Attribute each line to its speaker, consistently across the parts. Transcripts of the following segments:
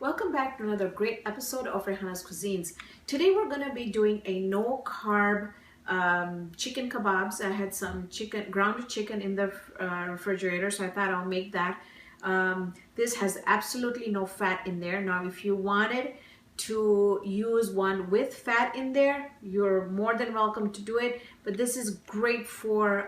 Speaker 1: Welcome back to another great episode of Rehana's Cuisines. Today we're going to be doing a no-carb chicken kebabs. I had some ground chicken in the refrigerator, so I thought I'll make that. This has absolutely no fat in there. Now, if you wanted to use one with fat in there, you're more than welcome to do it. But this is great for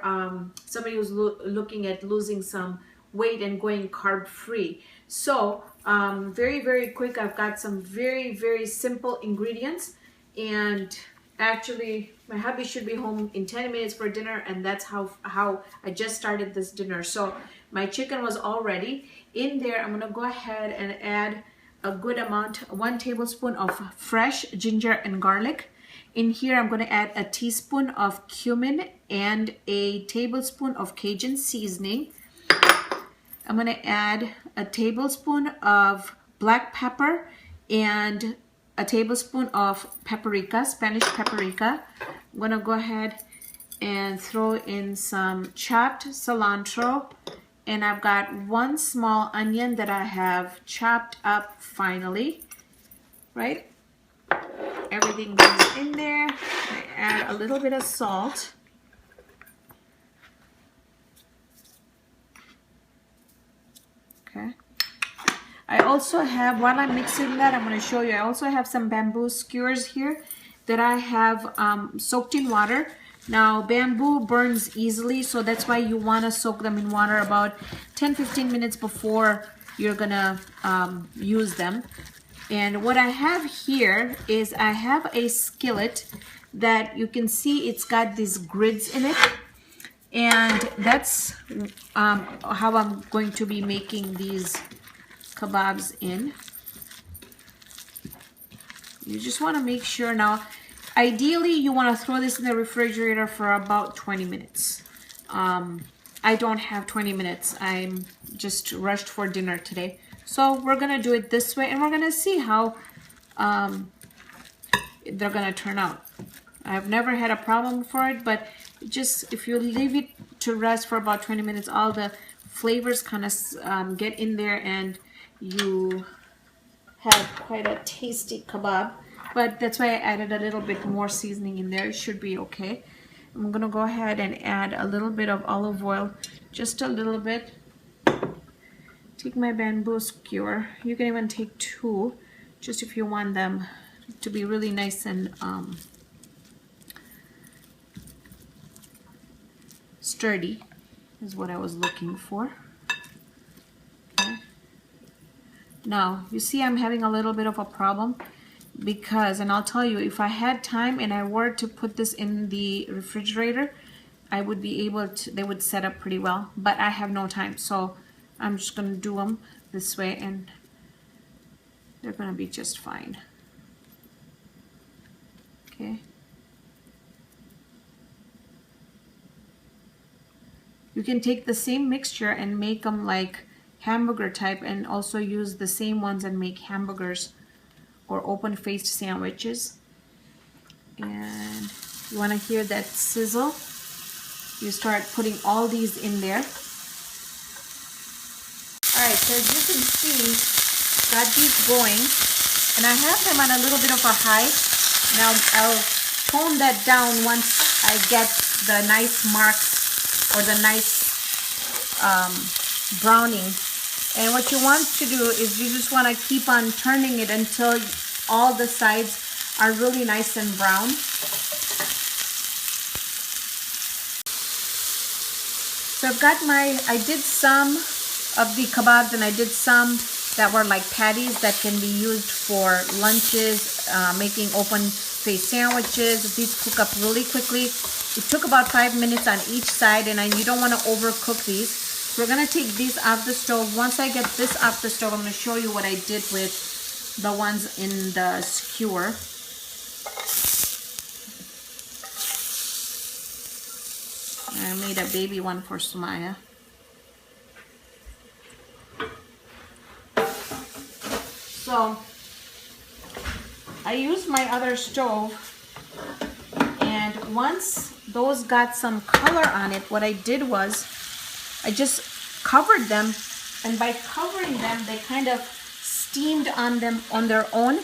Speaker 1: somebody who's looking at losing some weight and going carb-free. So very quick, I've got some very simple ingredients, and actually my hubby should be home in 10 minutes for dinner, and that's how I just started this dinner. So my chicken was all ready. In there I'm gonna go ahead and add a good amount, 1 tablespoon of fresh ginger and garlic. In here I'm going to add a teaspoon of cumin and a tablespoon of Cajun seasoning. I'm going to add a tablespoon of black pepper and a tablespoon of paprika, Spanish paprika. I'm going to go ahead and throw in some chopped cilantro, and I've got 1 small onion that I have chopped up finely, right? Everything goes in there. I add a little bit of salt. Okay. I also have, while I'm mixing that, I'm going to show you, I also have some bamboo skewers here that I have soaked in water. Now, bamboo burns easily, so that's why you want to soak them in water about 10-15 minutes before you're going to use them. And what I have here is I have a skillet that you can see it's got these grids in it. And that's how I'm going to be making these kebabs in. You just want to make sure. Now, ideally, you want to throw this in the refrigerator for about 20 minutes. I don't have 20 minutes. I'm just rushed for dinner today. So we're going to do it this way, and we're going to see how they're going to turn out. I've never had a problem for it, but just if you leave it to rest for about 20 minutes, all the flavors kind of get in there, and you have quite a tasty kebab. But that's why I added a little bit more seasoning in there. It should be okay. I'm gonna go ahead and add a little bit of olive oil, just a little bit. Take my bamboo skewer. You can even take 2, just if you want them to be really nice and sturdy, is what I was looking for. Okay. Now, you see I'm having a little bit of a problem because, and I'll tell you, if I had time and I were to put this in the refrigerator, I would be able to, they would set up pretty well, but I have no time, so I'm just going to do them this way, and they're going to be just fine. Okay. You can take the same mixture and make them like hamburger type, and also use the same ones and make hamburgers or open-faced sandwiches. And you want to hear that sizzle, you start putting all these in there. Alright, so as you can see, got these going, and I have them on a little bit of a high. Now I'll tone that down once I get the nice marks or the nice browning. And what you want to do is you just want to keep on turning it until all the sides are really nice and brown. So I've got I did some of the kebabs, and I did some that were like patties that can be used for lunches, making open-faced sandwiches. These cook up really quickly. It took about 5 minutes on each side, and you don't want to overcook these. So we're going to take these off the stove. Once I get this off the stove, I'm going to show you what I did with the ones in the skewer. I made a baby one for Sumaya. So I used my other stove, and once those got some color on it, what I did was I just covered them, and by covering them, they kind of steamed on them on their own.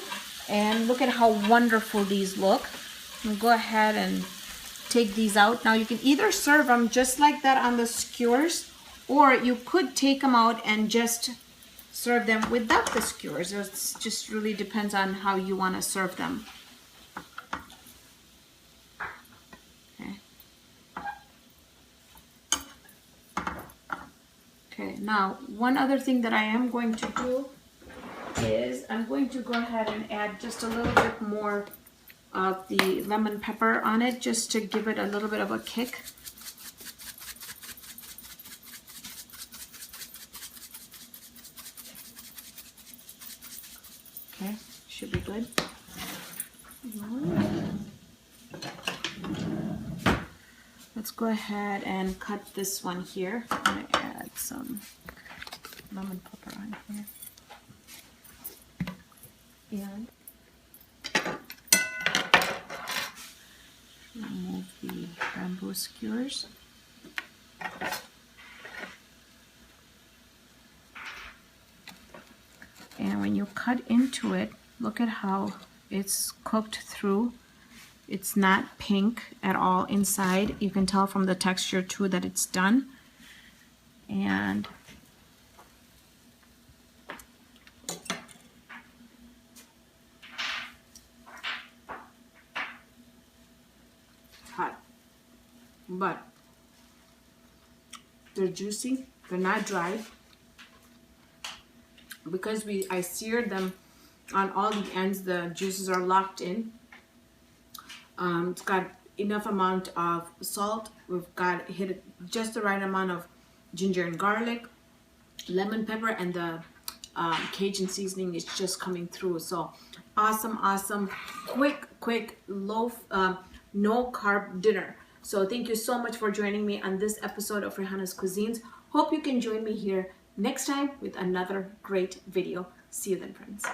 Speaker 1: And look at how wonderful these look. I'll go ahead and take these out. Now you can either serve them just like that on the skewers, or you could take them out and just serve them without the skewers. It just really depends on how you want to serve them. Okay. Okay, now one other thing that I am going to do is I'm going to go ahead and add just a little bit more of the lemon pepper on it, just to give it a little bit of a kick. Okay, should be good. Let's go ahead and cut this one here. I'm going to add some lemon pepper on here. And remove the bamboo skewers. And when you cut into it, look at how it's cooked through. It's not pink at all inside. You can tell from the texture too that it's done. And hot, but they're juicy. They're not dry because I seared them on all the ends. The juices are locked in. It's got enough amount of salt. We've got hit just the right amount of ginger and garlic, lemon pepper, and the Cajun seasoning is just coming through. So awesome, quick, low, no carb dinner. So thank you so much for joining me on this episode of Rihanna's Cuisines. Hope you can join me here next time with another great video. See you then, friends.